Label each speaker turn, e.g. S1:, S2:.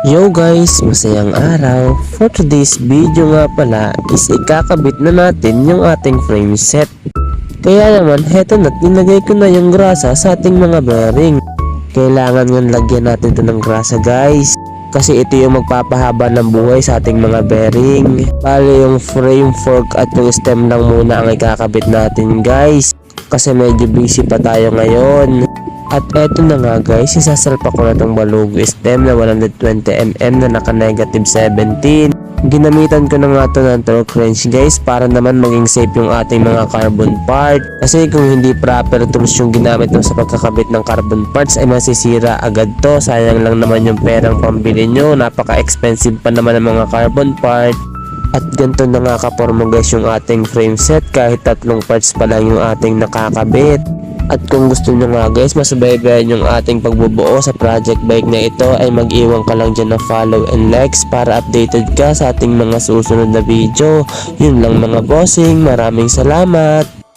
S1: Yo guys, masayang araw. For today's video nga pala is ikakabit na natin yung ating frame set. Kaya naman heto na't nilagay ko na yung grasa sa ating mga bearing. Kailangan nga lagyan natin ito ng grasa guys. Kasi ito yung magpapahaba ng buhay sa ating mga bearing. Bali yung frame, fork at yung stem lang muna ang ikakabit natin guys. Kasi medyo busy pa tayo ngayon. At eto na nga guys, isasalpa ko na itong balugo stem na 120mm na naka negative 17. Ginamitan ko na nga ito ng torque wrench guys para naman maging safe yung ating mga carbon part. Kasi kung hindi proper tools yung ginamit mo sa pagkakabit ng carbon parts ay masisira agad to. Sayang lang naman yung perang pambili nyo, napaka-expensive pa naman ng mga carbon part. At ganito na nga kaporma guys yung ating frame set kahit 3 parts pa lang yung ating nakakabit. At kung gusto nyo nga guys masubaybayan yung ating pagbubuo sa project bike na ito ay mag-iwan ka lang dyan na follow and likes para updated ka sa ating mga susunod na video. Yun lang mga bossing, maraming salamat!